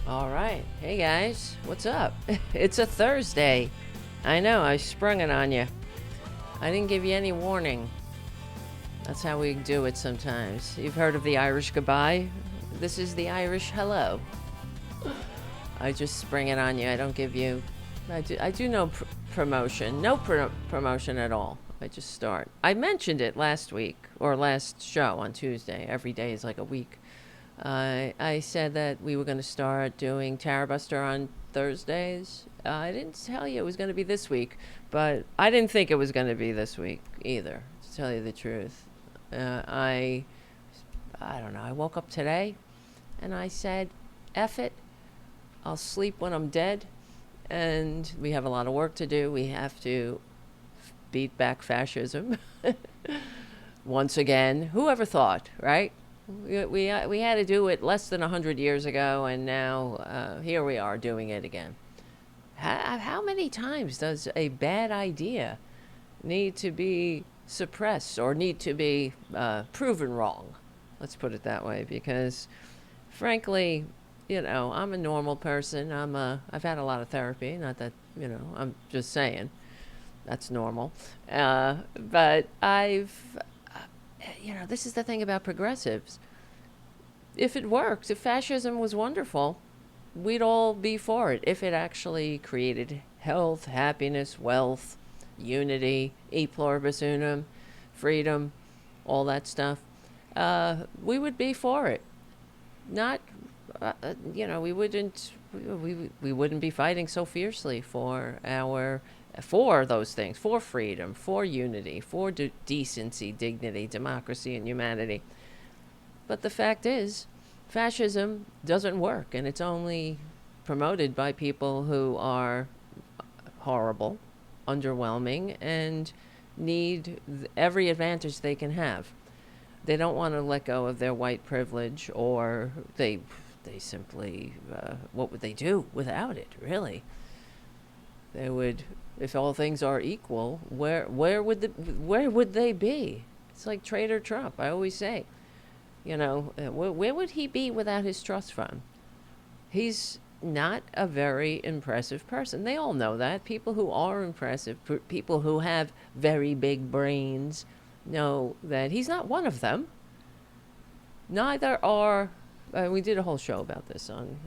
All right. Hey guys, what's up? It's a Thursday. I know, I sprung it on you. I didn't give you any warning. That's how we do it sometimes. You've heard of the Irish goodbye? This is the Irish hello. I just spring it on you. I don't give you. I do no promotion. No promotion at all. I just start. I mentioned it last week or last show on Tuesday. Every day is like a week. I said that we were going to start doing Tarabuster on Thursdays. I didn't tell you it was going to be this week, but I didn't think it was going to be this week either, to tell you the truth. I don't know. I woke up today and I said, F it. I'll sleep when I'm dead. And we have a lot of work to do. We have to beat back fascism once again. Whoever thought, right? We had to do it less than 100 years ago, and now here we are doing it again. How many times does a bad idea need to be suppressed or need to be proven wrong? Let's put it that way, because frankly, I'm a normal person. I've had a lot of therapy. Not that, I'm just saying that's normal. But this is the thing about progressives. If it worked, if fascism was wonderful, we'd all be for it. If it actually created health, happiness, wealth, unity, e pluribus unum, freedom, all that stuff, we would be for it. Not, we wouldn't be fighting so fiercely for those things, for freedom, for unity, for decency, dignity, democracy, and humanity. But the fact is, fascism doesn't work, and it's only promoted by people who are horrible, underwhelming, and need every advantage they can have. They don't want to let go of their white privilege, or they simply, what would they do without it, really? They would, if all things are equal, where would they be? It's like Traitor Trump, I always say. Where would he be without his trust fund? He's not a very impressive person. They all know that. People who are impressive, people who have very big brains, know that he's not one of them. Neither are, we did a whole show about this on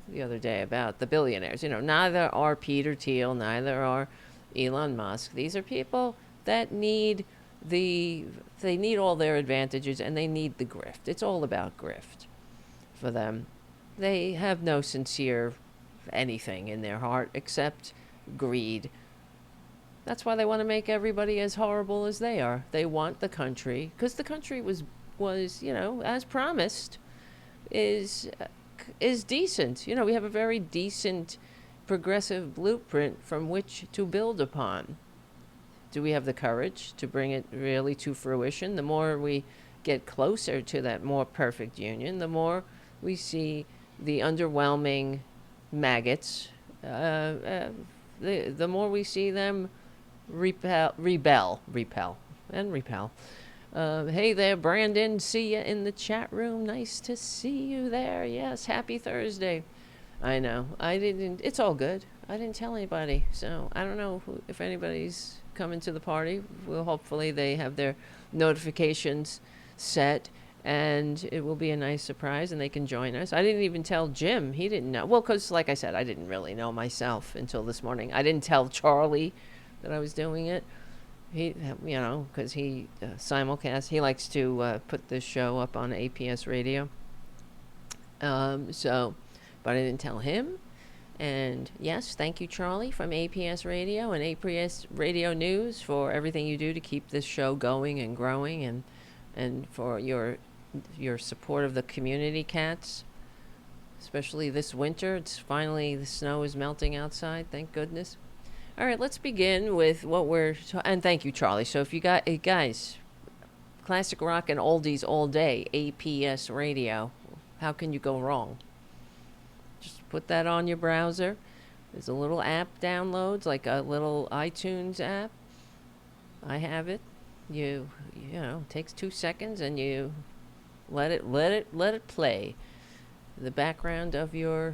the other day about the billionaires. Neither are Peter Thiel, neither are Elon Musk. These are people that need they need all their advantages, and they need the grift. It's all about grift for them. They have no sincere anything in their heart except greed. That's why they want to make everybody as horrible as they are. They want the country, because the country was as promised, is decent. We have a very decent progressive blueprint from which to build upon. Do we have the courage to bring it really to fruition? The more we get closer to that more perfect union, the more we see the underwhelming maggots, the more we see them rebel. Hey there, Brandon. See you in the chat room. Nice to see you there. Yes, happy Thursday. I know. It's all good. I didn't tell anybody, so I don't know if anybody's coming to the party. Well, hopefully they have their notifications set, and it will be a nice surprise, and they can join us. I didn't even tell Jim. He didn't know. Well, because like I said, I didn't really know myself until this morning. I didn't tell Charlie that I was doing it. He, because he simulcast. He likes to put this show up on APS radio. But I didn't tell him. And yes, thank you, Charlie, from APS Radio and APS Radio News for everything you do to keep this show going and growing, and for your support of the community cats, especially this winter. It's finally, the snow is melting outside, thank goodness. All right, let's begin with what and thank you, Charlie. So if you got, guys, classic rock and oldies all day, APS Radio, how can you go wrong? Just put that on your browser. There's a little app downloads, like a little iTunes app. I have it. It takes 2 seconds, and you let it play. the background of your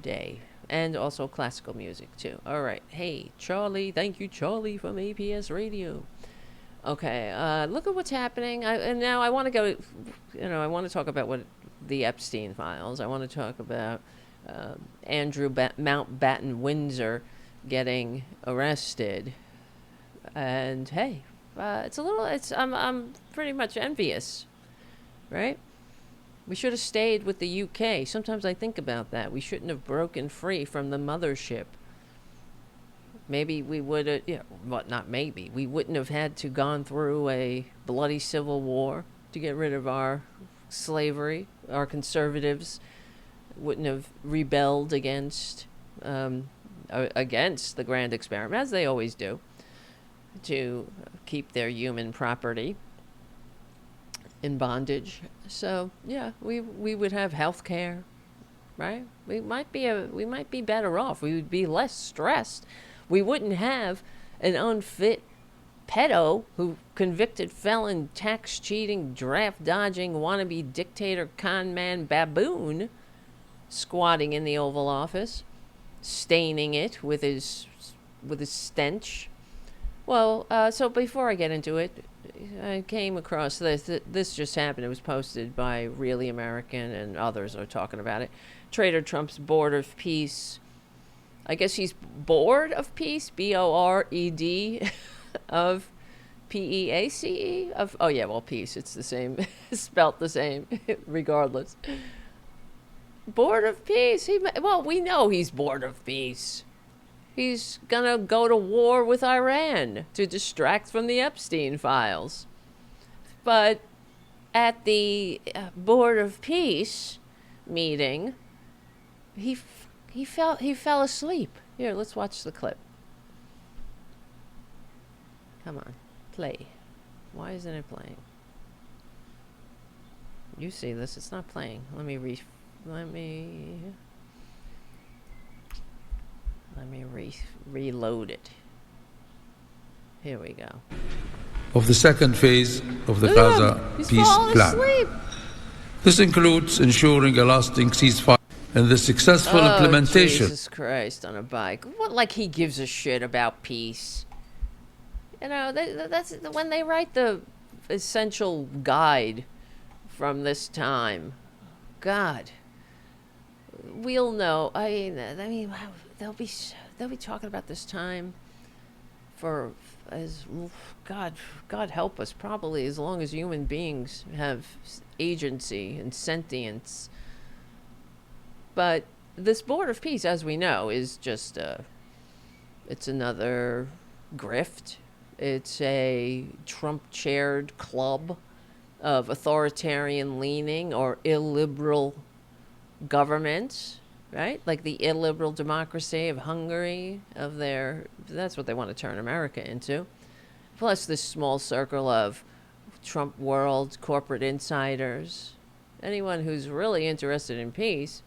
day, and also classical music too. All right. Hey, Charlie. Thank you, Charlie from APS Radio. Okay. Look at what's happening. And now I want to go. I want to talk about what the Epstein files. I want to talk about Andrew Mountbatten Windsor getting arrested. And hey, it's a little. I'm pretty much envious, right? We should have stayed with the UK. Sometimes I think about that. We shouldn't have broken free from the mothership. Maybe we would have, not maybe. We wouldn't have had to gone through a bloody civil war to get rid of our slavery. Our conservatives wouldn't have rebelled against the grand experiment, as they always do, to keep their human property in bondage. So yeah, we would have health care, right? We might be better off. We would be less stressed. We wouldn't have an unfit pedo who convicted felon, tax cheating, draft dodging, wannabe dictator, con man, baboon squatting in the Oval Office, staining it with his stench. Well, so before I get into it, I came across this. This just happened. It was posted by Really American, and others are talking about it. Traitor Trump's bored of peace. I guess he's bored of peace. BORED of PEACE of. Oh yeah, well, peace. It's the same, spelt the same, regardless. Bored of peace. We know he's bored of peace. He's gonna go to war with Iran to distract from the Epstein files. But at the Board of Peace meeting, he fell asleep. Here, let's watch the clip. Come on, play. Why isn't it playing? You see this? It's not playing. Let me reload it. Here we go. Of the second phase of the Gaza peace plan. This includes ensuring a lasting ceasefire and the successful implementation. Jesus Christ on a bike. What, like he gives a shit about peace? That's when they write the essential guide from this time. God. We'll know. I mean, they'll be talking about this time for God help us, probably as long as human beings have agency and sentience. But this Board of Peace, as we know, is just it's another grift. It's a Trump-chaired club of authoritarian leaning or illiberal governments, right? Like the illiberal democracy of Hungary, that's what they want to turn America into. Plus this small circle of Trump world corporate insiders. Anyone who's really interested in peace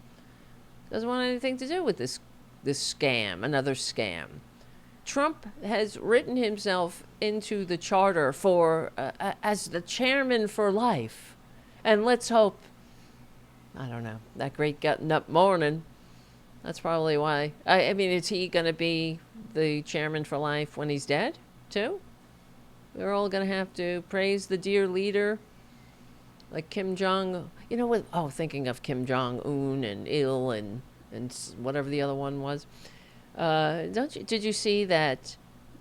doesn't want anything to do with this scam, another scam. Trump has written himself into the charter for as the chairman for life. And let's hope, I don't know, that great getting up morning, that's probably why. I mean, is he going to be the chairman for life when he's dead, too? We're all going to have to praise the dear leader, like Kim Jong. You know what? Oh, thinking of Kim Jong-un and Il and whatever the other one was. Did you see that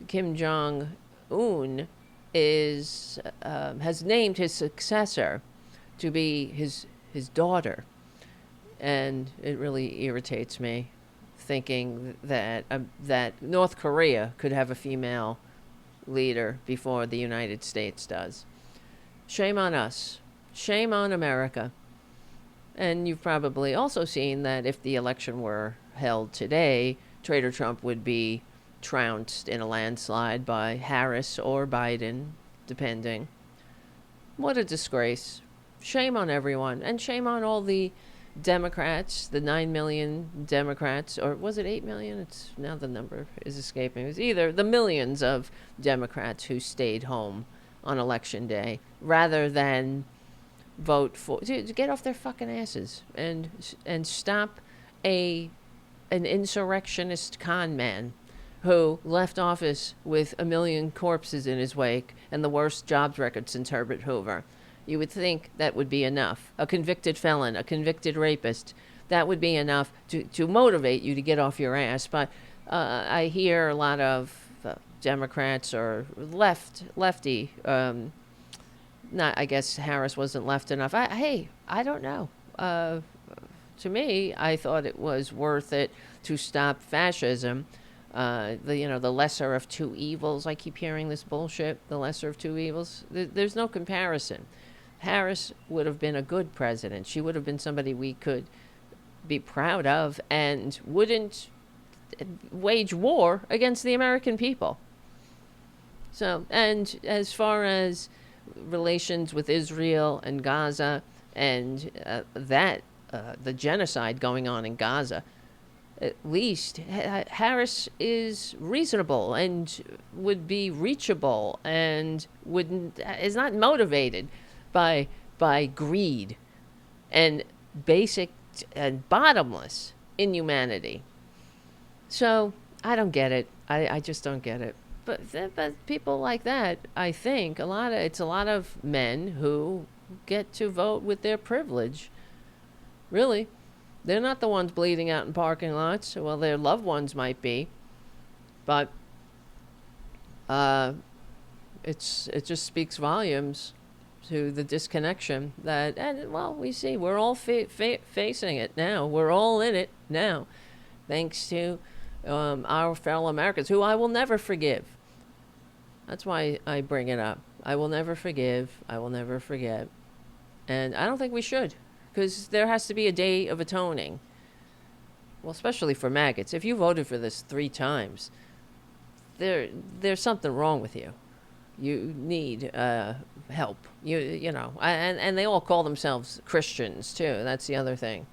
Kim Jong-un has named his successor to be his daughter? And it really irritates me thinking that North Korea could have a female leader before the United States does. Shame on us. Shame on America. And you've probably also seen that if the election were held today, Traitor Trump would be trounced in a landslide by Harris or Biden, depending. What a disgrace. Shame on everyone. And shame on all the Democrats, the 9 million Democrats, or was it 8 million? It's now the number is escaping. It was either the millions of Democrats who stayed home on election day rather than vote for, to get off their fucking asses and stop an insurrectionist con man who left office with 1 million corpses in his wake and the worst jobs record since Herbert Hoover. You would think that would be enough. A convicted felon, a convicted rapist, that would be enough to motivate you to get off your ass. But I hear a lot of Democrats or lefty, not, I guess Harris wasn't left enough. I don't know. To me, I thought it was worth it to stop fascism. The lesser of two evils. I keep hearing this bullshit. The lesser of two evils. There's no comparison. Harris would have been a good president. She would have been somebody we could be proud of and wouldn't wage war against the American people. So, and as far as relations with Israel and Gaza and the genocide going on in Gaza, at least Harris is reasonable and would be reachable and is not motivated by greed and basic and bottomless inhumanity. So I don't get it. I just don't get it. But people like that, I think it's a lot of men who get to vote with their privilege. Really. They're not the ones bleeding out in parking lots. Well, their loved ones might be. But it just speaks volumes to the disconnection that, and well, we see we're all facing it now. We're all in it now, thanks to our fellow Americans, who I will never forgive. That's why I bring it up. I will never forgive. I will never forget. And I don't think we should, because there has to be a day of atoning. Well, especially for maggots. If you voted for this 3 times, there's something wrong with you. You need help. You know, and they all call themselves Christians too. That's the other thing.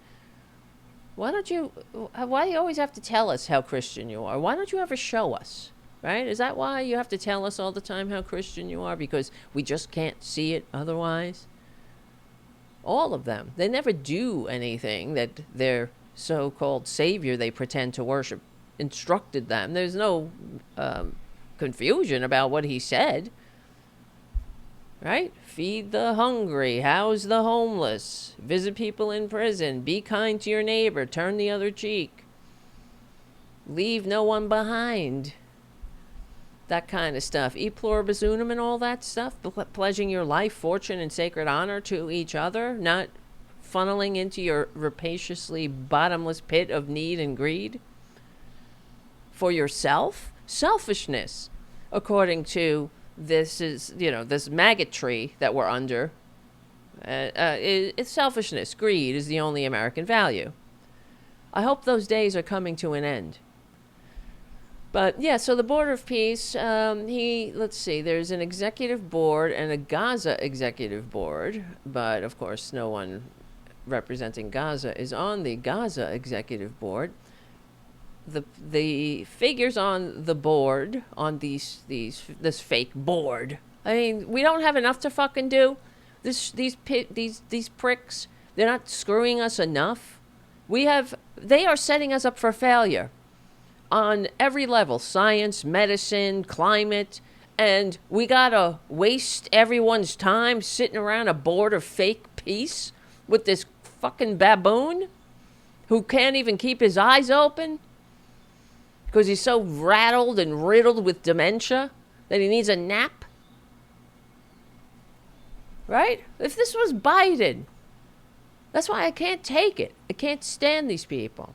Why do you always have to tell us how Christian you are? Why don't you ever show us? Right? Is that why you have to tell us all the time how Christian you are? Because we just can't see it otherwise? All of them. They never do anything that their so-called savior they pretend to worship instructed them. There's no confusion about what he said. Right? Feed the hungry, house the homeless, visit people in prison, be kind to your neighbor, turn the other cheek, leave no one behind. That kind of stuff. E pluribus unum and all that stuff. Pledging your life, fortune, and sacred honor to each other. Not funneling into your rapaciously bottomless pit of need and greed. For yourself. Selfishness. According to this maggot tree that we're under. It's selfishness. Greed is the only American value. I hope those days are coming to an end. But yeah, so the Board of Peace, let's see, there's an executive board and a Gaza executive board, but of course no one representing Gaza is on the Gaza executive board. The figures on the board, on this fake board, I mean, we don't have enough to fucking do. These pricks, they're not screwing us enough. They are setting us up for failure. On every level, science, medicine, climate, and we gotta waste everyone's time sitting around a board of fake peace with this fucking baboon who can't even keep his eyes open because he's so rattled and riddled with dementia that he needs a nap. Right? If this was Biden, that's why I can't take it. I can't stand these people.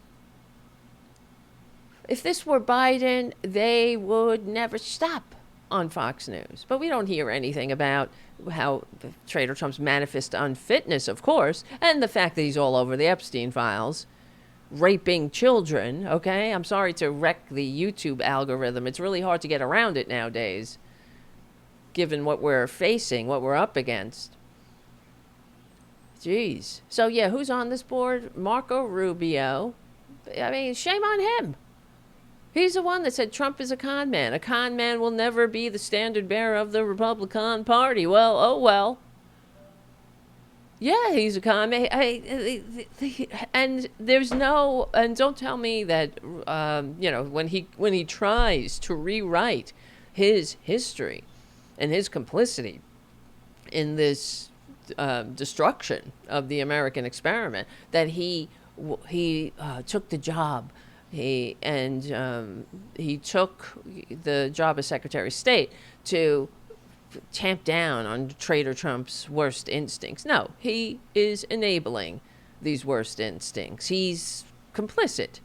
If this were Biden, they would never stop on Fox News. But we don't hear anything about how Traitor Trump's manifest unfitness, of course, and the fact that he's all over the Epstein files, raping children, okay? I'm sorry to wreck the YouTube algorithm. It's really hard to get around it nowadays, given what we're facing, what we're up against. Jeez. So, yeah, who's on this board? Marco Rubio. I mean, shame on him. He's the one that said Trump is a con man. A con man will never be the standard bearer of the Republican Party. Well, oh well. Yeah, he's a commie. And there's no, and don't tell me that, when he tries to rewrite his history and his complicity in this destruction of the American experiment, that he took the job. He took the job as Secretary of State to tamp down on traitor Trump's worst instincts. No, he is enabling these worst instincts. He's complicit.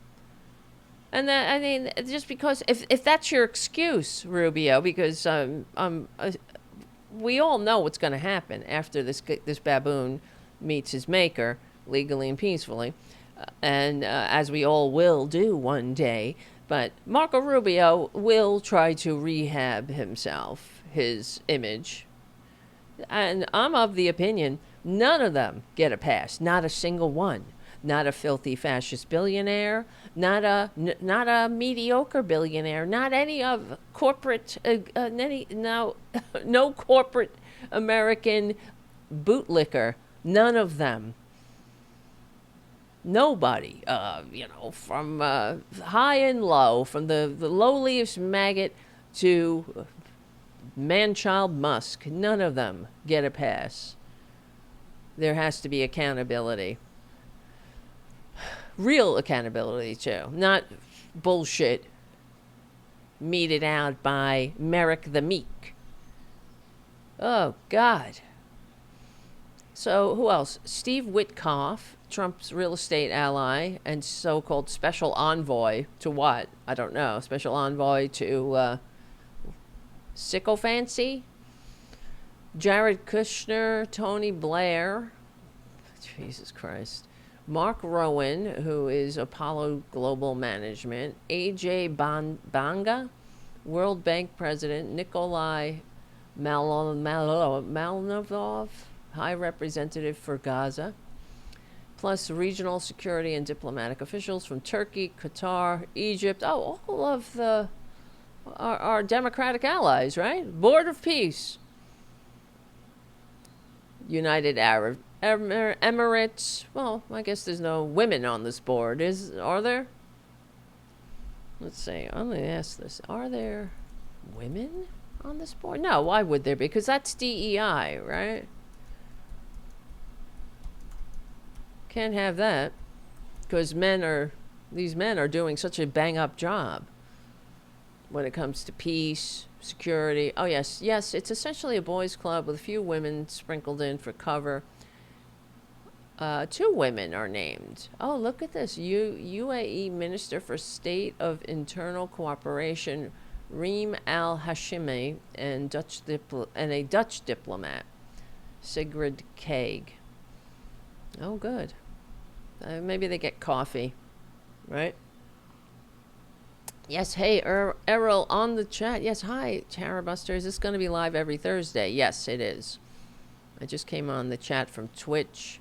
And that, I mean, just because if that's your excuse, Rubio, because we all know what's going to happen after this baboon meets his maker legally and peacefully, and as we all will do one day. But Marco Rubio will try to rehab himself, his image. And I'm of the opinion none of them get a pass. Not a single one. Not a filthy fascist billionaire. Not a mediocre billionaire. Not any of corporate, no corporate American bootlicker. None of them. Nobody, from high and low, from the lowliest maggot to man-child Musk, none of them get a pass. There has to be accountability. Real accountability, too. Not bullshit meted out by Merrick the Meek. Oh, God. So, who else? Steve Witkoff, Trump's real estate ally and so-called special envoy to what? I don't know. Special envoy to sycophancy? Jared Kushner, Tony Blair. Jesus Christ. Mark Rowan, who is Apollo Global Management. AJ Banga, World Bank President. Nikolai Malnovov, High Representative for Gaza, plus regional security and diplomatic officials from Turkey, Qatar, Egypt. Oh, all of our democratic allies, right? Board of Peace. United Arab Emirates. Well, I guess there's no women on this board. Are there? Let's see. I'm going to ask this. Are there women on this board? No, why would there be? Because that's DEI, right? Can't have that, because these men are doing such a bang-up job when it comes to peace, security. Oh, yes, it's essentially a boys' club with a few women sprinkled in for cover. 2 women are named. Oh, look at this. UAE Minister for State of Internal Cooperation, Reem Al-Hashimi, and a Dutch diplomat, Sigrid Kaag. Oh, good. Maybe they get coffee, right? Yes, hey, Errol on the chat. Yes, hi, Tarabuster. Is this going to be live every Thursday? Yes, it is. I just came on the chat from Twitch.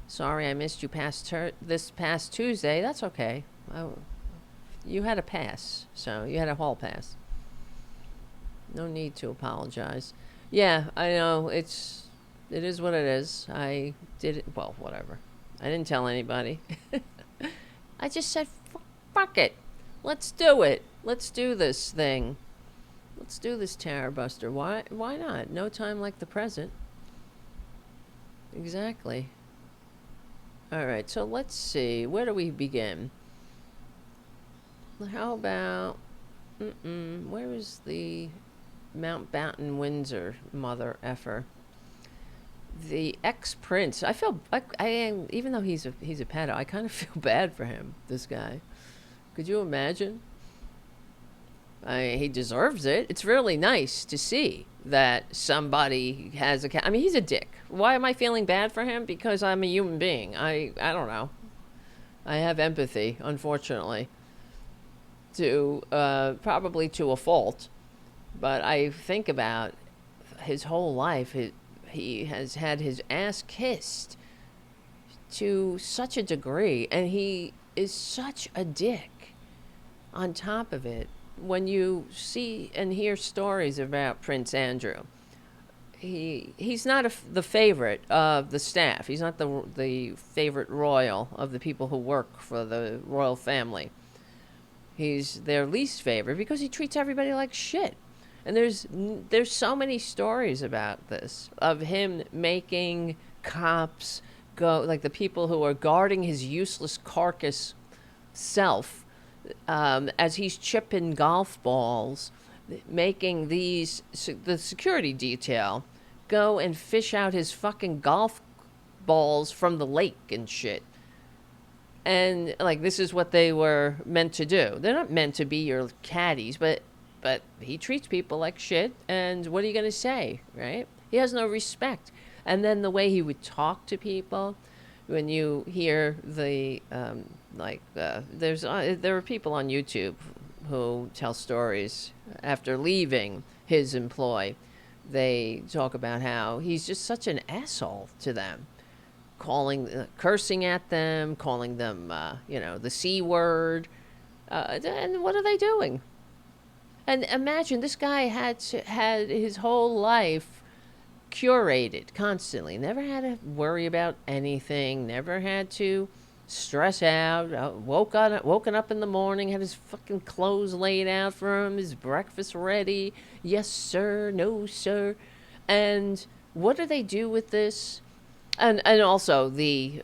Sorry I missed you this past Tuesday. That's okay. You had a pass, so you had a hall pass. No need to apologize. Yeah, I know, it is what it is. I did it. Well, whatever. I didn't tell anybody. I just said, fuck it. Let's do it. Let's do this thing. Let's do this Tarabuster. Why not? No time like the present. Exactly. All right, so let's see. Where do we begin? How about... where is the Mountbatten Windsor mother effer? The ex-prince. I feel I am, even though he's a pedo, I kind of feel bad for him, this guy. Could you imagine? He deserves it. It's really nice to see that somebody has I mean, he's a dick. Why am I feeling bad for him? Because I'm a human being. I don't know. I have empathy, unfortunately, to probably to a fault. But I think about his whole life. He has had his ass kissed to such a degree, and he is such a dick on top of it. When you see and hear stories about Prince Andrew, he's not the favorite of the staff. He's not the favorite royal of the people who work for the royal family. He's their least favorite because he treats everybody like shit. And there's so many stories about this, of him making cops go, like the people who are guarding his useless carcass self, as he's chipping golf balls, making the security detail go and fish out his fucking golf balls from the lake and shit. And like, this is what they were meant to do. They're not meant to be your caddies, but he treats people like shit. And what are you going to say, right? He has no respect. And then the way he would talk to people, when you hear the there are people on YouTube who tell stories after leaving his employ. They talk about how he's just such an asshole to them, cursing at them, calling them, the C word. And what are they doing? And imagine, this guy had his whole life curated constantly. Never had to worry about anything. Never had to stress out. Woken up in the morning, had his fucking clothes laid out for him, his breakfast ready. Yes, sir. No, sir. And what do they do with this? And also the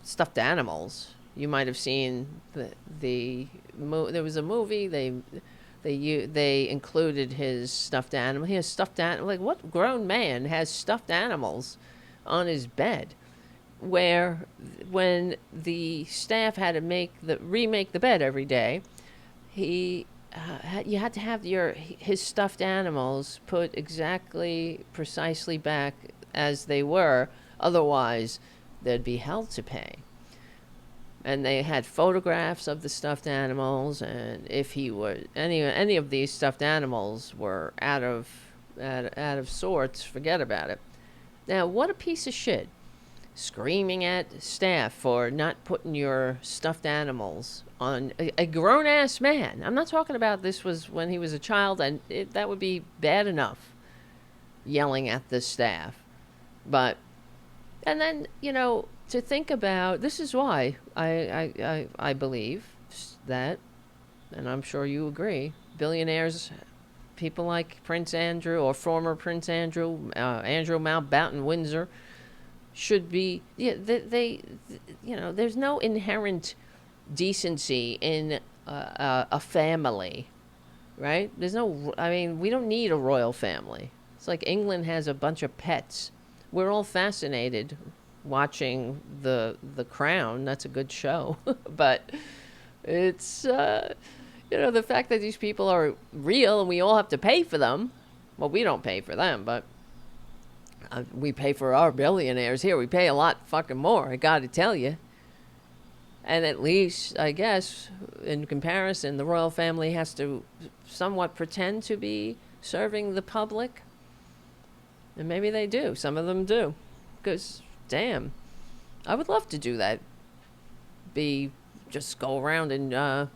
stuffed animals. You might have seen there was a movie, they included his stuffed animal. He has stuffed animal. Like, what grown man has stuffed animals on his bed? Where when the staff had to remake the bed every day, you had to have his stuffed animals put precisely back as they were. Otherwise, there'd be hell to pay. And they had photographs of the stuffed animals, and if he were any of these stuffed animals were out of sorts, forget about it. Now, what a piece of shit! Screaming at staff for not putting your stuffed animals on a grown ass man. I'm not talking about this was when he was a child, and that would be bad enough. Yelling at the staff, and then to think about, this is why I believe that, and I'm sure you agree, billionaires, people like Prince Andrew or former Prince Andrew, Andrew Mountbatten Windsor, should be, there's no inherent decency in a family, right? We don't need a royal family. It's like England has a bunch of pets. We're all fascinated watching the Crown. That's a good show. But it's the fact that these people are real and we all have to pay for them. Well, we don't pay for them, but we pay for our billionaires here. We pay a lot fucking more, I gotta tell you. And at least, I guess, in comparison, the royal family has to somewhat pretend to be serving the public. And maybe they do. Some of them do. Because, damn, I would love to do that. Just go around and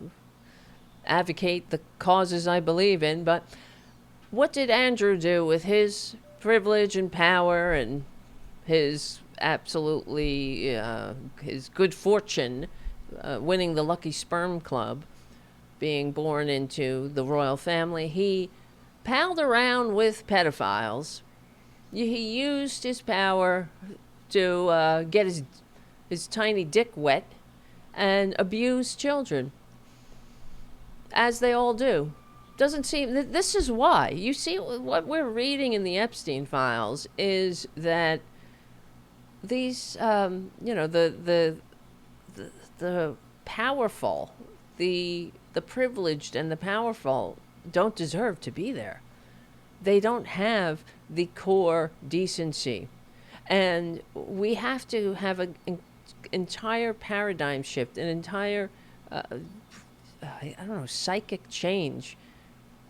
advocate the causes I believe in. But what did Andrew do with his privilege and power and his his good fortune, winning the Lucky Sperm Club, being born into the royal family? He palled around with pedophiles. He used his power to get his tiny dick wet and abuse children, as they all do. Doesn't seem, this is why. You see, what we're reading in the Epstein files is that these, the powerful, the privileged and the powerful don't deserve to be there. They don't have the core decency. And we have to have an entire paradigm shift, an entire, psychic change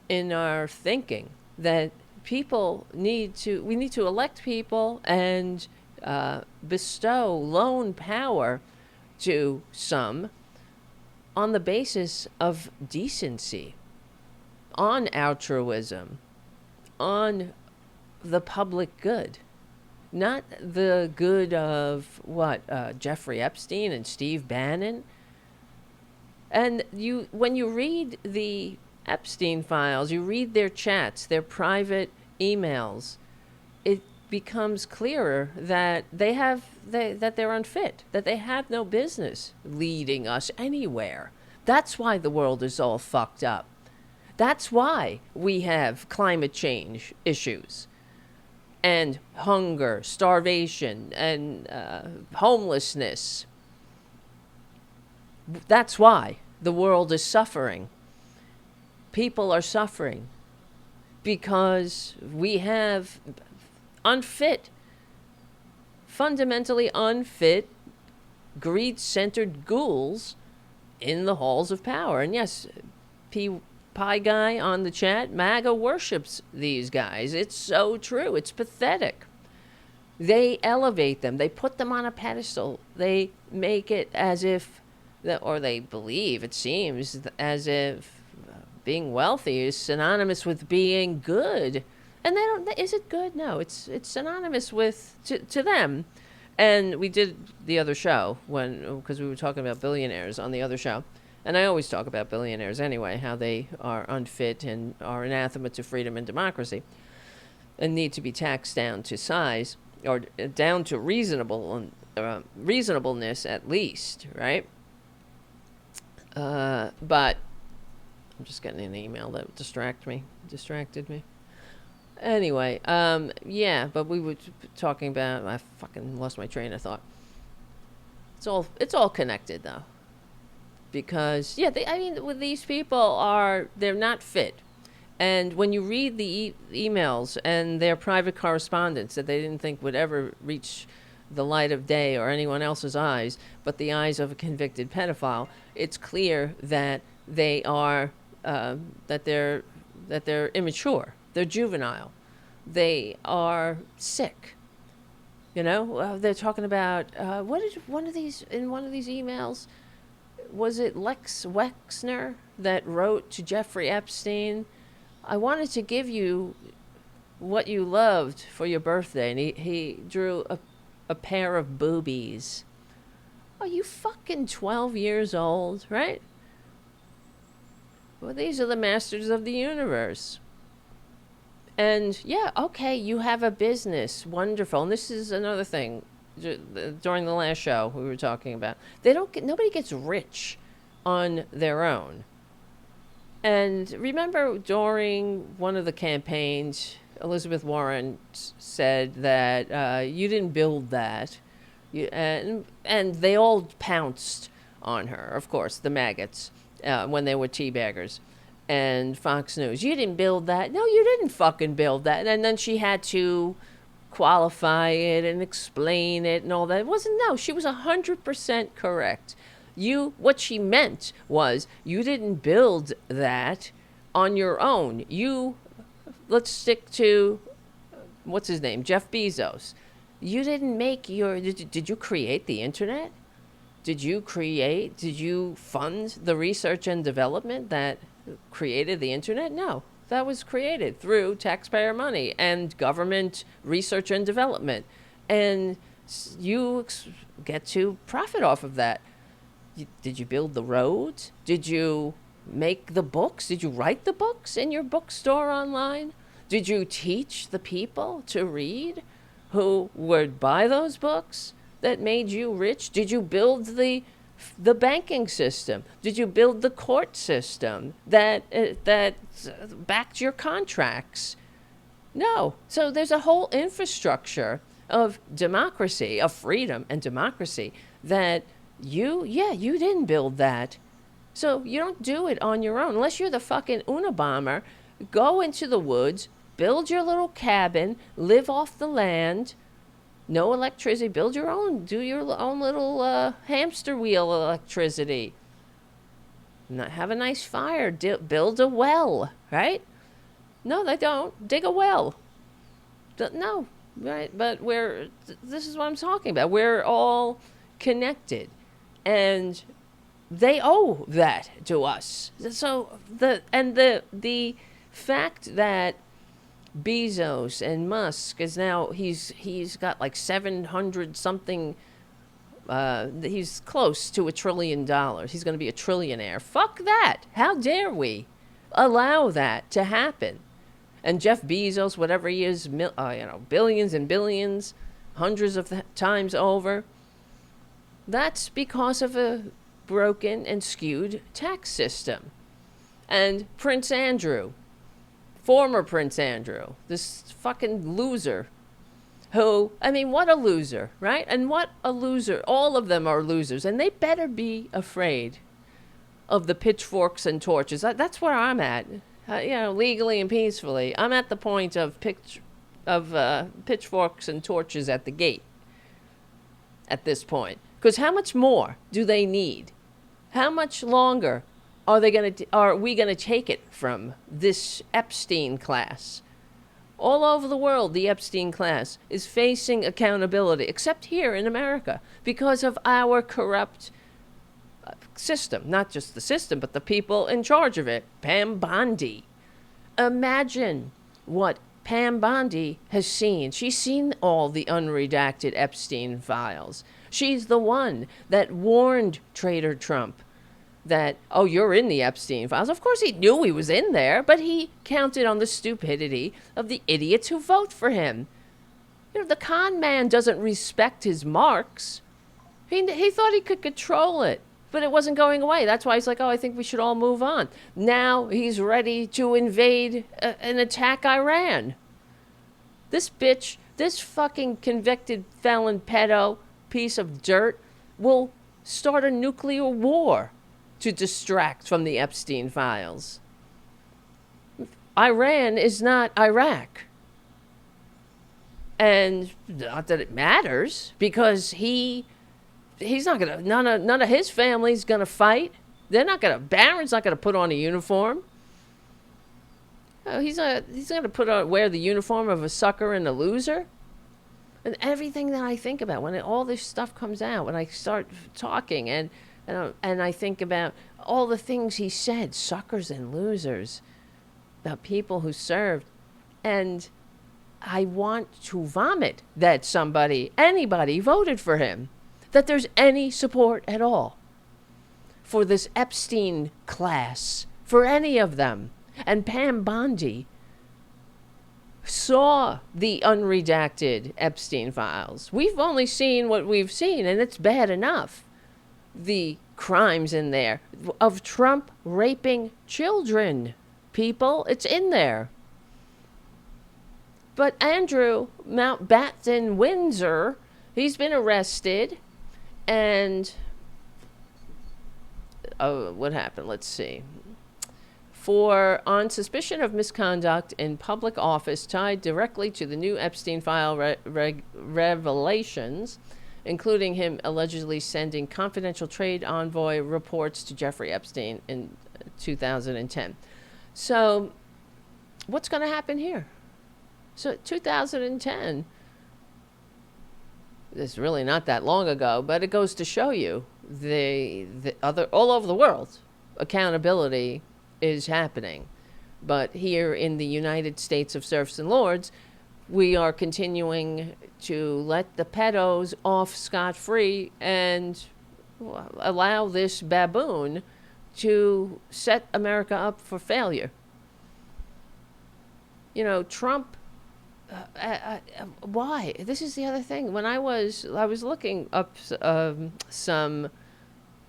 in our thinking, that we need to elect people and loan power to some on the basis of decency, on altruism, on the public good, not the good of Jeffrey Epstein and Steve Bannon. And when you read the Epstein files, you read their chats, their private emails, it becomes clearer that that they're unfit, that they have no business leading us anywhere. That's why the world is all fucked up. That's why we have climate change issues and hunger, starvation, and homelessness. That's why the world is suffering. People are suffering because we have fundamentally unfit, greed-centered ghouls in the halls of power. And yes, Pie Guy on the chat, MAGA worships these guys. It's so true. It's pathetic. They elevate them. They put them on a pedestal. They make it as if, or they believe, it seems, as if being wealthy is synonymous with being good. And they don't. Is it good? No, it's synonymous with to them. And we did the other show because we were talking about billionaires on the other show. And I always talk about billionaires anyway, how they are unfit and are anathema to freedom and democracy and need to be taxed down to size or down to reasonableness at least, right? But I'm just getting an email that distracted me. Anyway, yeah, but we were talking about, I fucking lost my train of thought. It's all connected though. Because, yeah, with these people they're not fit. And when you read the emails and their private correspondence that they didn't think would ever reach the light of day or anyone else's eyes, but the eyes of a convicted pedophile, it's clear that they are, that they're immature. They're juvenile. They are sick. You know, they're talking about, what did one of these emails, was it Lex Wexner that wrote to Jeffrey Epstein, I wanted to give you what you loved for your birthday. And he drew a pair of boobies. Are you fucking 12 years old, right? Well, these are the masters of the universe. And yeah, okay, you have a business. Wonderful. And this is another thing. During the last show we were talking about, nobody gets rich on their own. And remember during one of the campaigns, Elizabeth Warren said that you didn't build that, and they all pounced on her, of course, the maggots, when they were teabaggers. And Fox News, you didn't build that. No, you didn't fucking build that. And then she had to qualify it and explain it and all that. She was 100% correct. What she meant was you didn't build that on your own. Let's stick to, what's his name? Jeff Bezos. You didn't make did you create the internet? Did you fund the research and development that created the internet? No. That was created through taxpayer money and government research and development. And you get to profit off of that. Did you build the roads? Did you make the books? Did you write the books in your bookstore online? Did you teach the people to read who would buy those books that made you rich? Did you build the banking system? Did you build the court system that backed your contracts? No. So there's a whole infrastructure of democracy, of freedom and democracy that you didn't build that. So you don't do it on your own. Unless you're the fucking Unabomber, go into the woods, build your little cabin, live off the land, no electricity, do your own little hamster wheel electricity. Have a nice fire, build a well, right? No, they don't. Dig a well. No, right? But this is what I'm talking about. We're all connected. And they owe that to us. So the fact that Bezos and Musk is now, he's got like 700 something. He's close to $1 trillion. He's going to be a trillionaire. Fuck that. How dare we allow that to happen? And Jeff Bezos, whatever he is, billions and billions, hundreds of times over. That's because of a broken and skewed tax system. And Prince Andrew, former Prince Andrew, this fucking loser who, I mean, what a loser, right? And what a loser. All of them are losers. And they better be afraid of the pitchforks and torches. That's where I'm at. Legally and peacefully. I'm at the point of pitchforks and torches at the gate at this point. Because how much more do they need? How much longer are we going to take it from this Epstein class? All over the world, the Epstein class is facing accountability, except here in America, because of our corrupt system. Not just the system, but the people in charge of it. Pam Bondi. Imagine what Pam Bondi has seen. She's seen all the unredacted Epstein files. She's the one that warned Traitor Trump that, oh, you're in the Epstein files. Of course he knew he was in there, but he counted on the stupidity of the idiots who vote for him. The con man doesn't respect his marks. He thought he could control it, but it wasn't going away. That's why he's like, oh, I think we should all move on. Now he's ready to invade and attack Iran. This bitch, this fucking convicted felon pedo piece of dirt will start a nuclear war to distract from the Epstein files. Iran is not Iraq. And not that it matters, because he's not gonna, none of his family's gonna fight. Barron's not gonna put on a uniform. He's gonna wear the uniform of a sucker and a loser. And everything that I think about when all this stuff comes out, when I start talking and I think about all the things he said, suckers and losers, about people who served, and I want to vomit that anybody voted for him, that there's any support at all for this Epstein class, for any of them. And Pam Bondi saw the unredacted Epstein files. We've only seen what we've seen, and it's bad enough. The crimes in there of Trump raping children. People, it's in there. But Andrew Mountbatten Windsor, he's been arrested, and what happened? Let's see. On suspicion of misconduct in public office tied directly to the new Epstein file revelations, including him allegedly sending confidential trade envoy reports to Jeffrey Epstein in 2010. So what's going to happen here? So 2010, it's really not that long ago, but it goes to show you the other, all over the world, accountability is happening. But here in the United States of Serfs and Lords, we are continuing to let the pedos off scot-free and allow this baboon to set America up for failure. Trump, why? This is the other thing. When I was looking up some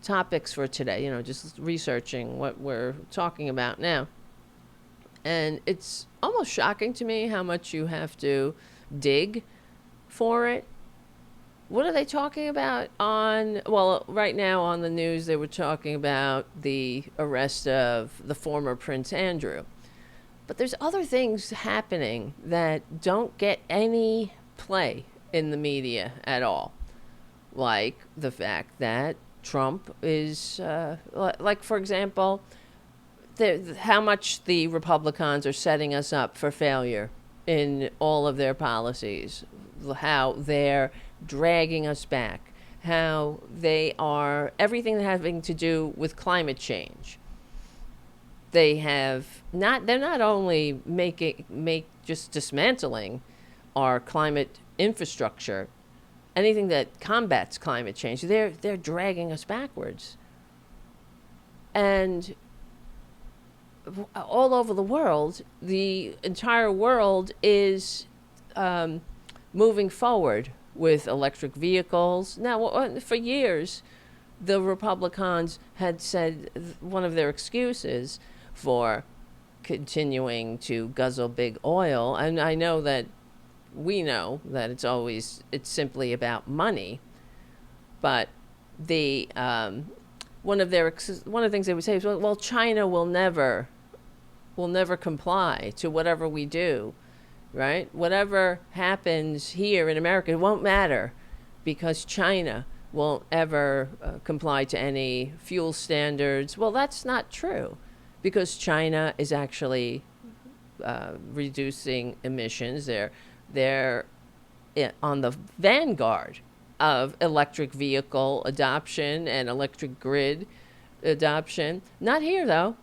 topics for today, just researching what we're talking about now. And it's almost shocking to me how much you have to dig for it. What are they talking about right now on the news, they were talking about the arrest of the former Prince Andrew. But there's other things happening that don't get any play in the media at all. Like the fact that Trump is, for example, how much the Republicans are setting us up for failure in all of their policies, how they're dragging us back, how they are, everything having to do with climate change. They have not. They're not only just dismantling our climate infrastructure, anything that combats climate change. They're dragging us backwards, and all over the world, the entire world is moving forward with electric vehicles. Now, for years, the Republicans had said one of their excuses for continuing to guzzle big oil, and I know that we know that it's simply about money, but the one of the things they would say is, well, China will never comply to whatever we do, right? Whatever happens here in America, it won't matter because China won't ever comply to any fuel standards. Well, that's not true, because China is actually reducing emissions. They're on the vanguard of electric vehicle adoption and electric grid adoption. Not here, though.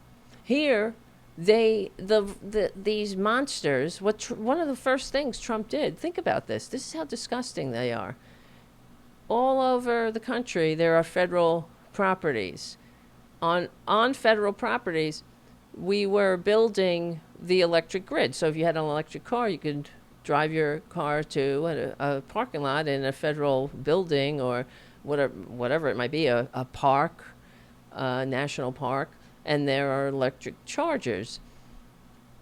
Here, these monsters. One of the first things Trump did. Think about this. This is how disgusting they are. All over the country, there are federal properties. On federal properties, we were building the electric grid. So if you had an electric car, you could drive your car to a parking lot in a federal building or whatever it might be, a park, national park, and there are electric chargers.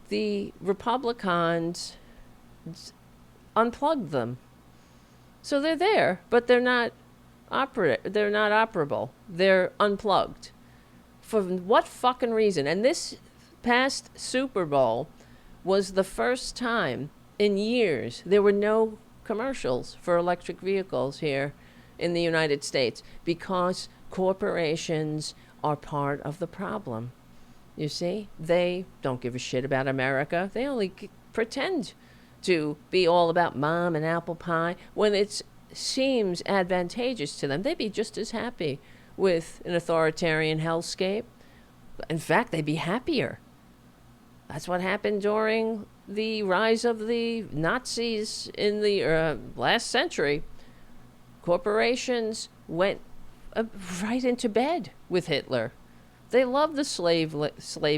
The Republicans unplugged them. So they're there, but they're not operable. They're unplugged. For what fucking reason? And this past Super Bowl was the first time in years there were no commercials for electric vehicles here in the United States, because corporations are part of the problem. You see, they don't give a shit about America. They only pretend to be all about mom and apple pie. When it seems advantageous to them, they'd be just as happy with an authoritarian hellscape. In fact, they'd be happier. That's what happened during the rise of the Nazis in the last century. Corporations went right into bed with Hitler. They love the slave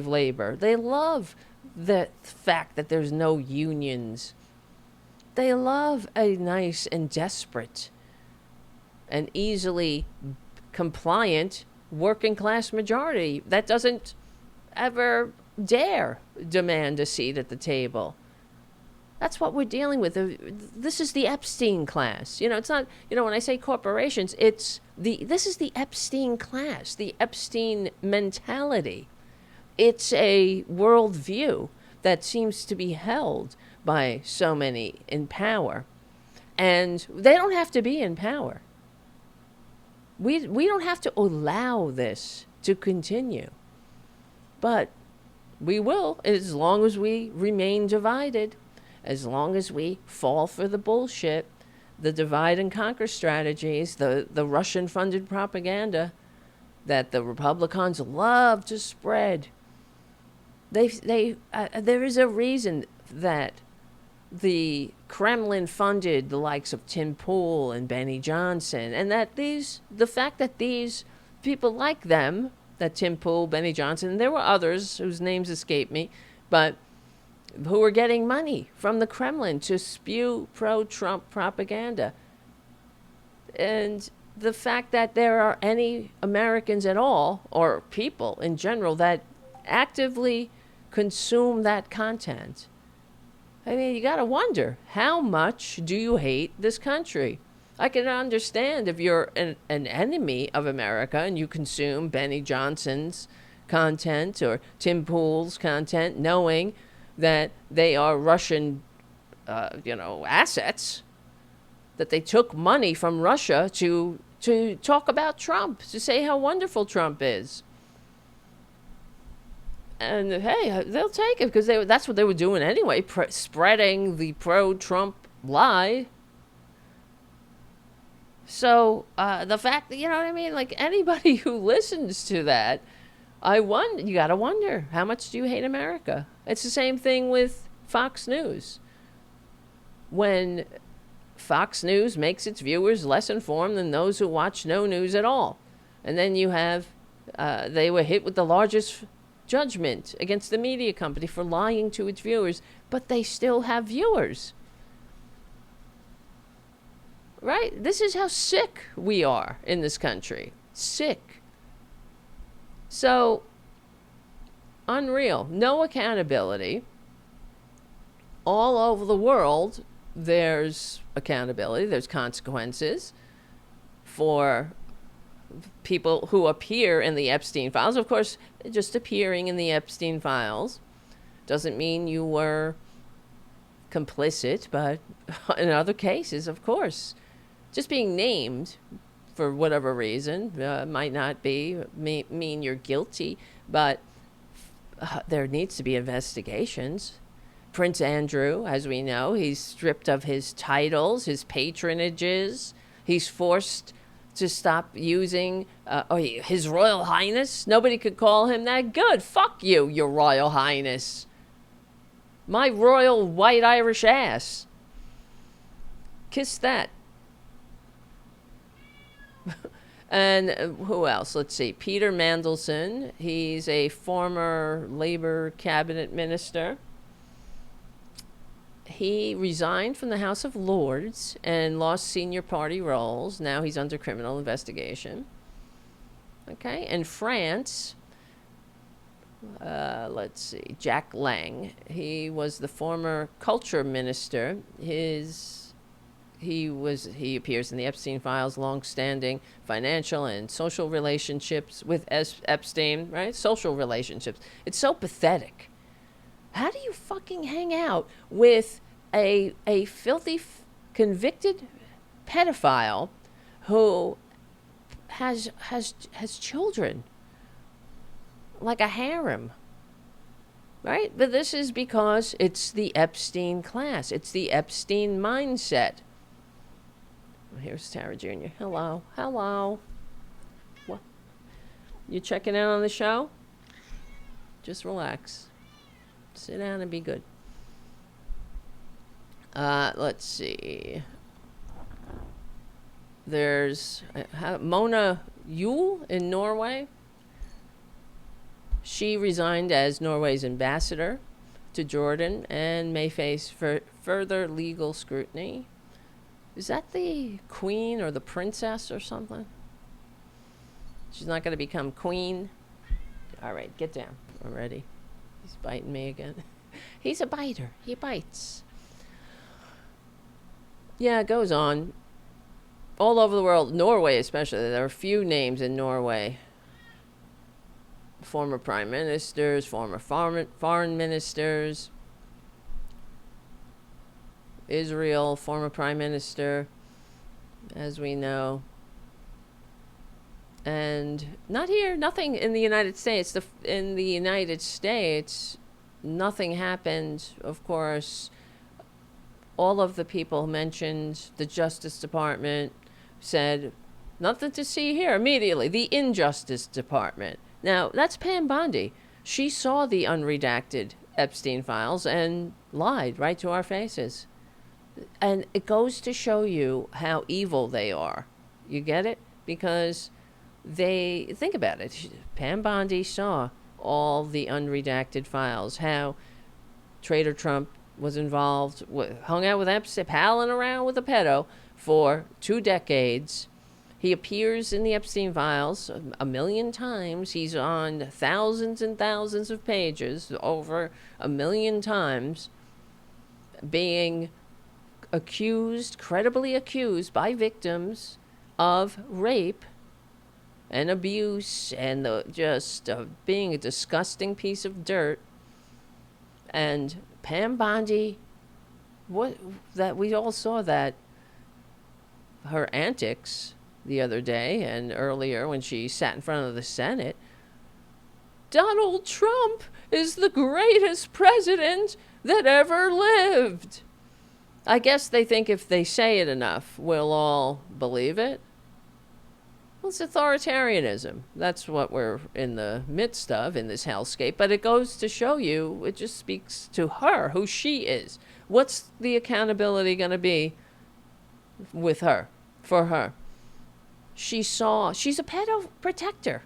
labor. They love the fact that there's no unions. They love a nice and desperate and easily compliant working class majority that doesn't ever dare demand a seat at the table. That's what we're dealing with. This is the Epstein class. It's not, when I say corporations, this is the Epstein class, the Epstein mentality. It's a worldview that seems to be held by so many in power. And they don't have to be in power. We don't have to allow this to continue. But we will, as long as we remain divided, as long as we fall for the bullshit, the divide and conquer strategies, the Russian-funded propaganda that the Republicans love to spread. There is a reason that the Kremlin funded the likes of Tim Pool and Benny Johnson, and that the fact that these people like them, that Tim Pool, Benny Johnson, and there were others whose names escape me, but who were getting money from the Kremlin to spew pro-Trump propaganda. And the fact that there are any Americans at all, or people in general, that actively consume that content. I mean, you got to wonder, how much do you hate this country? I can understand if you're an enemy of America and you consume Benny Johnson's content or Tim Pool's content, knowing that they are Russian, assets, that they took money from Russia to talk about Trump, to say how wonderful Trump is. And hey, they'll take it because that's what they were doing anyway, spreading the pro-Trump lie. So the fact that, like anybody who listens to that, You got to wonder, how much do you hate America? It's the same thing with Fox News. When Fox News makes its viewers less informed than those who watch no news at all. And then you have, they were hit with the largest judgment against the media company for lying to its viewers, but they still have viewers. Right? This is how sick we are in this country. Sick. So, unreal. No accountability. All over the world, there's accountability, there's consequences for people who appear in the Epstein files. Of course, just appearing in the Epstein files doesn't mean you were complicit, but in other cases, of course, just being named for whatever reason might not mean you're guilty, but there needs to be investigations. Prince Andrew, as we know, he's stripped of his titles, his patronages. He's forced to stop using His Royal Highness. Nobody could call him that. Good. Fuck you, Your Royal Highness. My royal white Irish ass. Kiss that. And who else? Let's see. Peter Mandelson. He's a former Labor cabinet minister. He resigned from the House of Lords and lost senior party roles. Now he's under criminal investigation. Okay. In France, let's see. Jack Lang. He was the former culture minister. He appears in the Epstein files, long-standing financial and social relationships with Epstein, right? Social relationships. It's so pathetic. How do you fucking hang out with a filthy, convicted pedophile who has children, like a harem, right? But this is because it's the Epstein class. It's the Epstein mindset. Here's Tara Jr. Hello. What? You checking in on the show? Just relax. Sit down and be good. Let's see. There's Mona Juul in Norway. She resigned as Norway's ambassador to Jordan and may face further legal scrutiny. Is that the queen or the princess or something? She's not going to become queen. All right, get down already. He's biting me again. He's a biter. He bites. Yeah, it goes on. All over the world, Norway especially, there are a few names in Norway. Former prime ministers, former foreign ministers. Israel, former prime minister, as we know. And not here, nothing in the United States. In the United States, nothing happened. Of course, all of the people mentioned, the Justice Department said, nothing to see here immediately. The Injustice Department. Now, that's Pam Bondi. She saw the unredacted Epstein files and lied right to our faces. And it goes to show you how evil they are. You get it? Because think about it. Pam Bondi saw all the unredacted files, how Traitor Trump was involved, hung out with Epstein, palling around with a pedo for 2 decades. He appears in the Epstein files a million times. He's on thousands and thousands of pages, over 1 million times, being credibly accused by victims of rape and abuse and being a disgusting piece of dirt. And Pam Bondi, we all saw that, her antics the other day and earlier when she sat in front of the Senate. Donald Trump is the greatest president that ever lived. I guess they think if they say it enough, we'll all believe it. Well, it's authoritarianism. That's what we're in the midst of in this hellscape. But it goes to show you, it just speaks to her, who she is. What's the accountability going to be with her, for her? She's a pedo protector.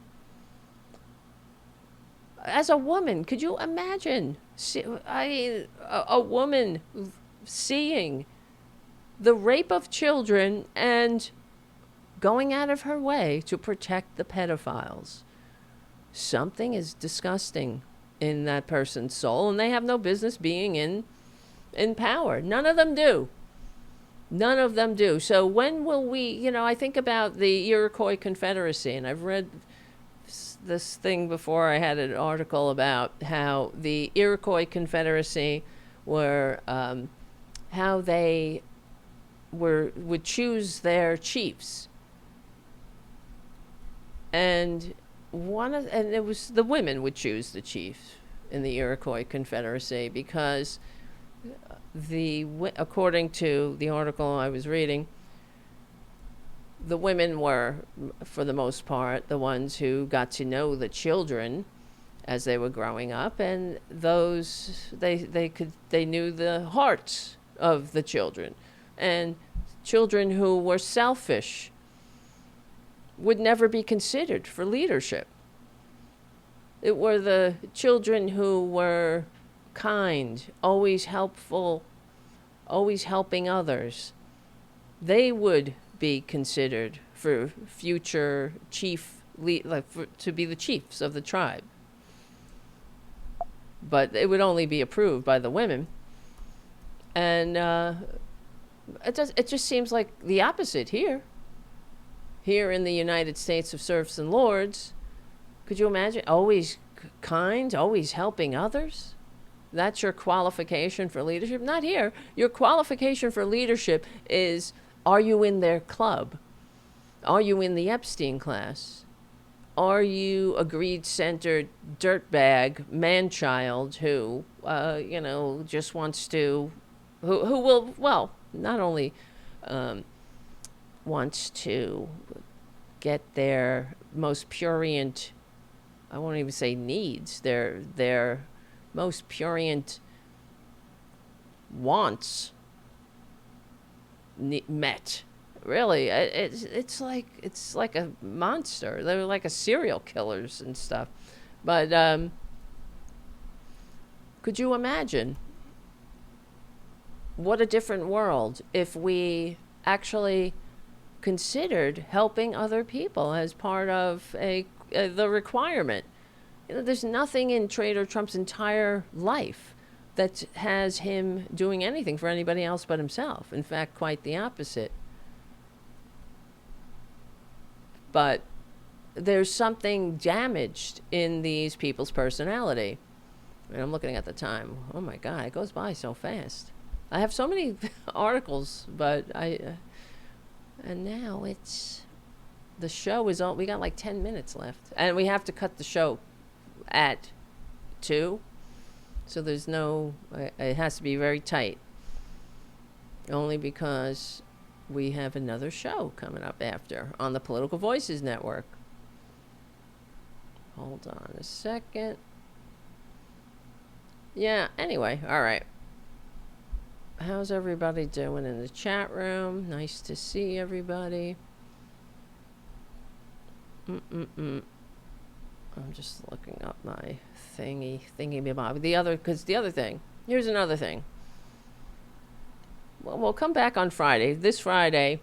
As a woman, could you imagine a woman seeing the rape of children and going out of her way to protect the pedophiles? Something is disgusting in that person's soul, and they have no business being in power. None of them do. None of them do. So when will we, I think about the Iroquois Confederacy, and I've read this thing before. I had an article about how the Iroquois Confederacy were, how they would choose their chiefs. And it was the women would choose the chief in the Iroquois Confederacy because according to the article I was reading, the women were, for the most part, the ones who got to know the children as they were growing up, and those they knew the hearts of the children, and children who were selfish would never be considered for leadership. It were the children who were kind, always helpful, always helping others. They would be considered for future to be the chiefs of the tribe. But it would only be approved by the women. And it just seems like the opposite here. Here in the United States of serfs and lords, could you imagine? Always kind, always helping others? That's your qualification for leadership? Not here. Your qualification for leadership is, are you in their club? Are you in the Epstein class? Are you a greed-centered dirtbag man-child who, just wants to, who will, well, not only wants to get their most prurient, I won't even say needs, their most prurient wants met. Really, it's like a monster. They're like a serial killers and stuff. But could you imagine what a different world if we actually considered helping other people as part of the requirement? There's nothing in Traitor Trump's entire life that has him doing anything for anybody else but himself. In fact, quite the opposite. But there's something damaged in these people's personality. And I'm looking at the time. Oh my God, it goes by so fast. I have so many articles, but and now the show is on. We got like 10 minutes left. And we have to cut the show at 2. So there's no, it has to be very tight. Only because we have another show coming up after on the Political Voices Network. Hold on a second. Yeah, anyway, all right. How's everybody doing in the chat room? Nice to see everybody. I'm just looking up my thingy. The other thing. Here's another thing. Well, we'll come back on Friday. This Friday,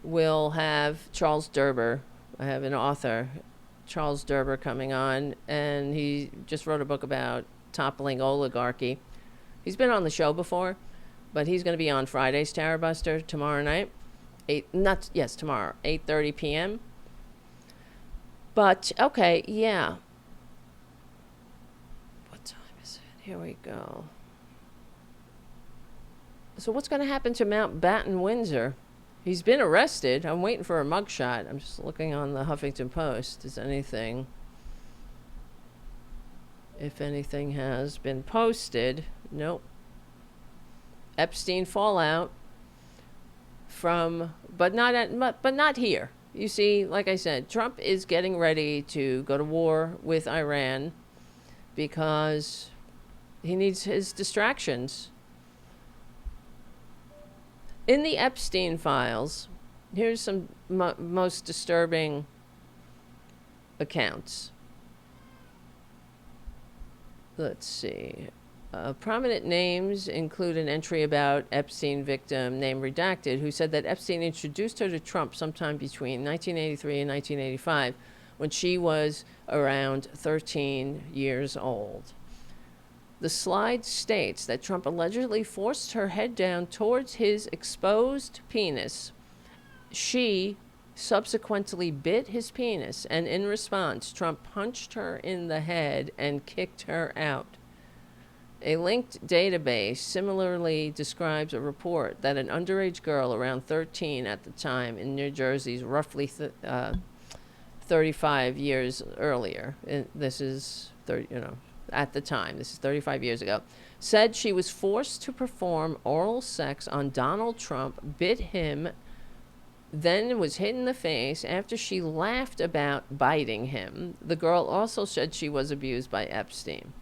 we'll have Charles Derber. I have an author, Charles Derber, coming on, and he just wrote a book about toppling oligarchy. He's been on the show before, but he's going to be on Fridays, Tarabuster, tomorrow night. Tomorrow, 8:30 p.m. But, okay, yeah. What time is it? Here we go. So what's going to happen to Mountbatten Windsor? He's been arrested. I'm waiting for a mugshot. I'm just looking on the Huffington Post. If anything has been posted. Nope. Epstein fallout but not here. You see, like I said, Trump is getting ready to go to war with Iran because he needs his distractions. In the Epstein files, here's some most disturbing accounts. Let's see. Prominent names include an entry about Epstein victim, name redacted, who said that Epstein introduced her to Trump sometime between 1983 and 1985 when she was around 13 years old. The slide states that Trump allegedly forced her head down towards his exposed penis. She subsequently bit his penis, and in response, Trump punched her in the head and kicked her out. A linked database similarly describes a report that an underage girl around 13 at the time in New Jersey's roughly 35 years earlier, this is 30, at the time, this is 35 years ago, said she was forced to perform oral sex on Donald Trump, bit him, then was hit in the face after she laughed about biting him. The girl also said she was abused by Epstein.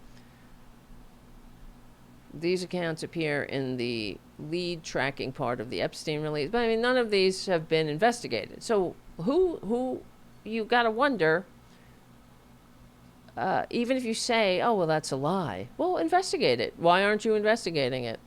These accounts appear in the lead tracking part of the Epstein release. But I mean, none of these have been investigated. So who you got to wonder, even if you say, oh, well, that's a lie. Well, investigate it. Why aren't you investigating it?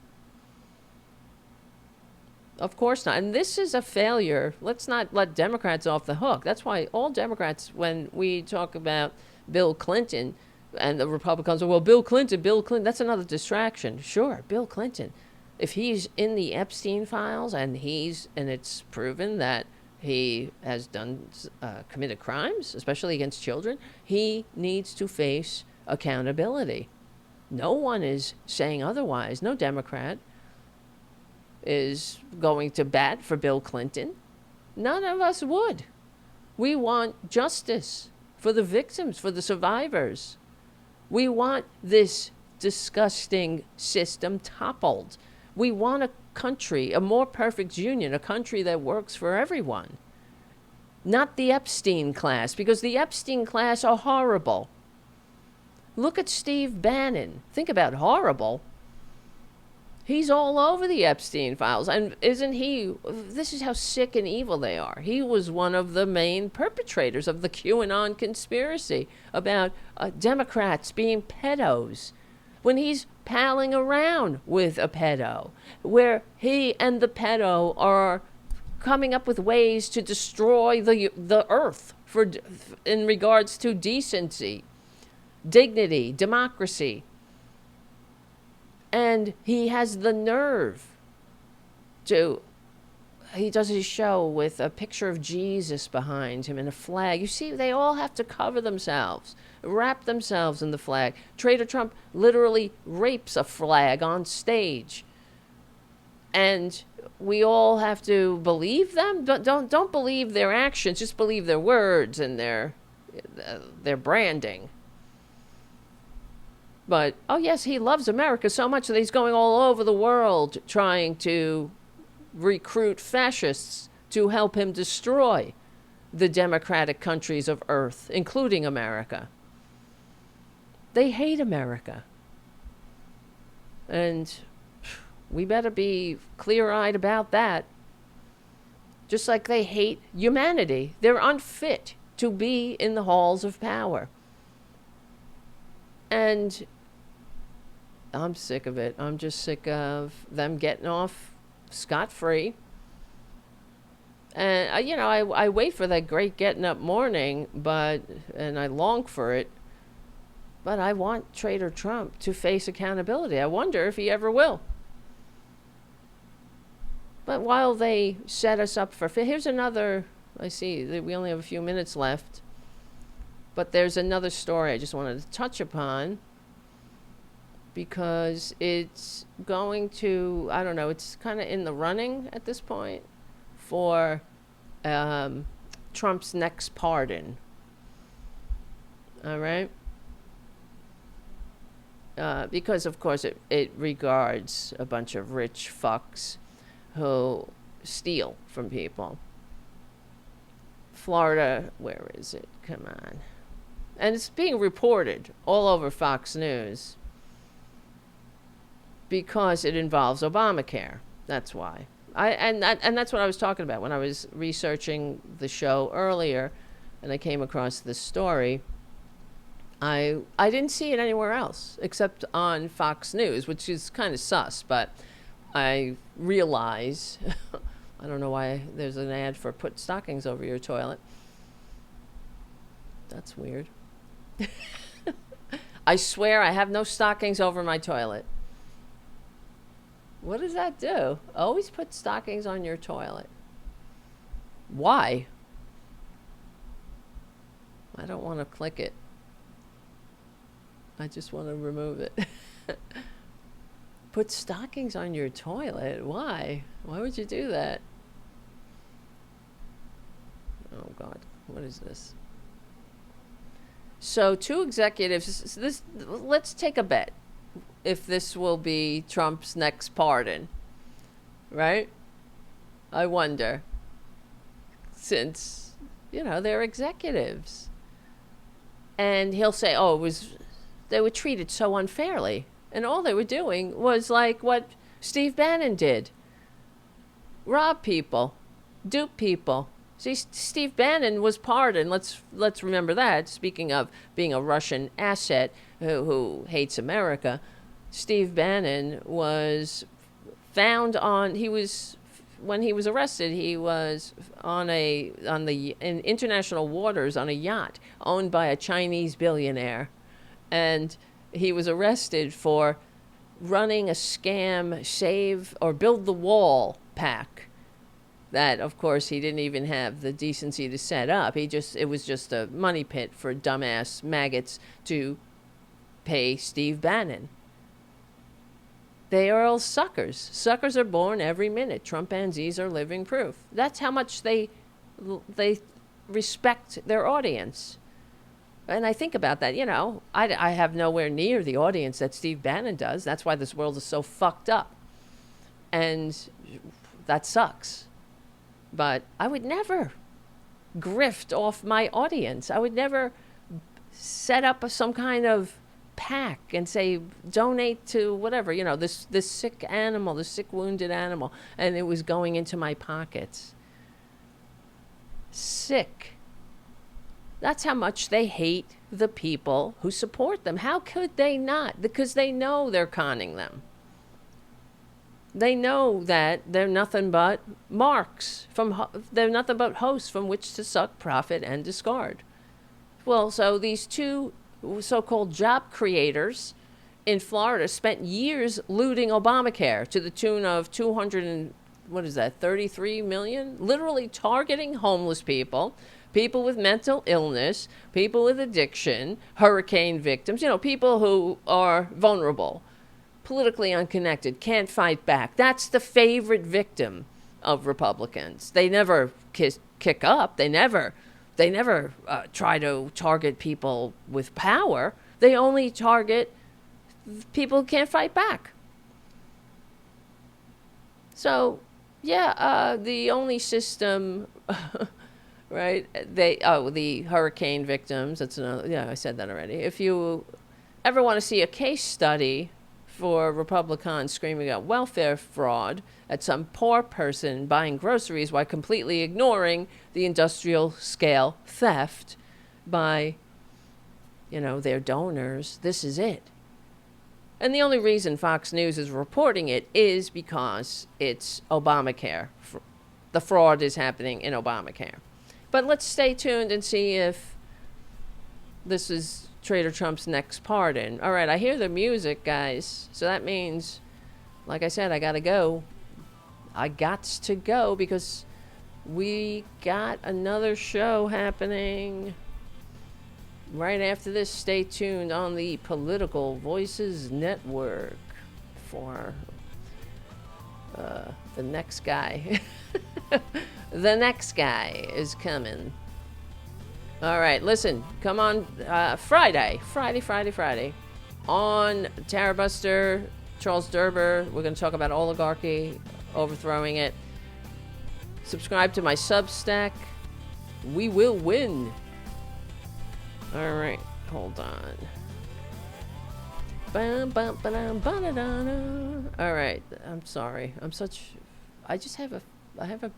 Of course not. And this is a failure. Let's not let Democrats off the hook. That's why all Democrats, when we talk about Bill Clinton, and the Republicans are, well, Bill Clinton, that's another distraction. Sure, Bill Clinton. If he's in the Epstein files and it's proven that he has committed crimes, especially against children, he needs to face accountability. No one is saying otherwise. No Democrat is going to bat for Bill Clinton. None of us would. We want justice for the victims, for the survivors. We want this disgusting system toppled. We want a country, a more perfect union, a country that works for everyone. Not the Epstein class, because the Epstein class are horrible. Look at Steve Bannon. Think about horrible. He's all over the Epstein files. And isn't he, this is how sick and evil they are. He was one of the main perpetrators of the QAnon conspiracy about Democrats being pedos. When he's palling around with a pedo, where he and the pedo are coming up with ways to destroy the earth in regards to decency, dignity, democracy. And he has the nerve he does his show with a picture of Jesus behind him and a flag. You see, they all have to cover themselves, wrap themselves in the flag. Traitor Trump literally rapes a flag on stage. And we all have to believe them? Don't believe their actions, just believe their words and their branding. But, oh yes, he loves America so much that he's going all over the world trying to recruit fascists to help him destroy the democratic countries of Earth, including America. They hate America. And we better be clear-eyed about that. Just like they hate humanity. They're unfit to be in the halls of power. And I'm sick of it. I'm just sick of them getting off scot-free. And, I wait for that great getting up morning, and I long for it. But I want Traitor Trump to face accountability. I wonder if he ever will. But while they set us up here's another, I see that we only have a few minutes left. But there's another story I just wanted to touch upon because it's going to, I don't know, it's kind of in the running at this point for Trump's next pardon. All right? Because, of course, it regards a bunch of rich fucks who steal from people. Florida, where is it? Come on. And it's being reported all over Fox News because it involves Obamacare. That's why. And that's what I was talking about when I was researching the show earlier, and I came across this story. I didn't see it anywhere else except on Fox News, which is kind of sus, but I realize I don't know why there's an ad for put stockings over your toilet. That's weird. I swear I have no stockings over my toilet. What does that do? Always put stockings on your toilet. Why? I don't want to click it. I just want to remove it. Put stockings on your toilet? Why? Why would you do that? Oh, God. What is this? So, two executives. Let's take a bet if this will be Trump's next pardon. Right? I wonder. Since, they're executives. And he'll say, they were treated so unfairly. And all they were doing was like what Steve Bannon did. Rob people. Dupe people. See, Steve Bannon was pardoned. Let's remember that. Speaking of being a Russian asset who hates America, Steve Bannon was found on. When he was arrested, he was in international waters on a yacht owned by a Chinese billionaire, and he was arrested for running a scam, Save or Build the Wall pack. That, of course, he didn't even have the decency to set up. It was just a money pit for dumbass maggots to pay Steve Bannon. They are all suckers. Suckers are born every minute. Trumpanzees are living proof. That's how much they respect their audience. And I think about that, I have nowhere near the audience that Steve Bannon does. That's why this world is so fucked up. And that sucks. But I would never grift off my audience. I would never set up some kind of pack and say, donate to whatever, this sick animal, this sick wounded animal. And it was going into my pockets. Sick. That's how much they hate the people who support them. How could they not? Because they know they're conning them. They know that they're nothing but marks. They're nothing but hosts from which to suck profit and discard. Well, so these two so-called job creators in Florida spent years looting Obamacare to the tune of 33 million? Literally targeting homeless people, people with mental illness, people with addiction, hurricane victims, people who are vulnerable, politically unconnected, can't fight back. That's the favorite victim of Republicans. They never kick up. They never try to target people with power. They only target people who can't fight back. So, the only system, right? The hurricane victims. That's another. Yeah, I said that already. If you ever want to see a case study for Republicans screaming out welfare fraud at some poor person buying groceries while completely ignoring the industrial scale theft by, their donors, this is it. And the only reason Fox News is reporting it is because it's Obamacare. The fraud is happening in Obamacare. But let's stay tuned and see if this is Traitor Trump's next pardon. All right, I hear the music, guys. So that means, like I said, I got to go. I got to go because we got another show happening right after this. Stay tuned on the Political Voices Network for the next guy. The next guy is coming. All right, listen, come on Friday on Tarabuster, Charles Derber. We're going to talk about oligarchy, overthrowing it. Subscribe to my Substack. We will win. All right, hold on. All right, I'm sorry. I just have a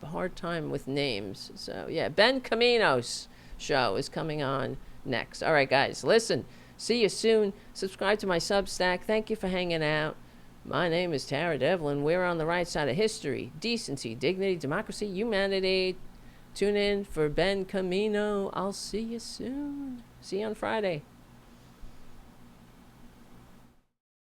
hard time with names. So yeah, Ben Camino's show is coming on next. All right, guys, listen. See you soon. Subscribe to my Substack. Thank you for hanging out. My name is Tara Devlin. We're on the right side of history, decency, dignity, democracy, humanity. Tune in for Ben Camino. I'll see you soon. See you on Friday.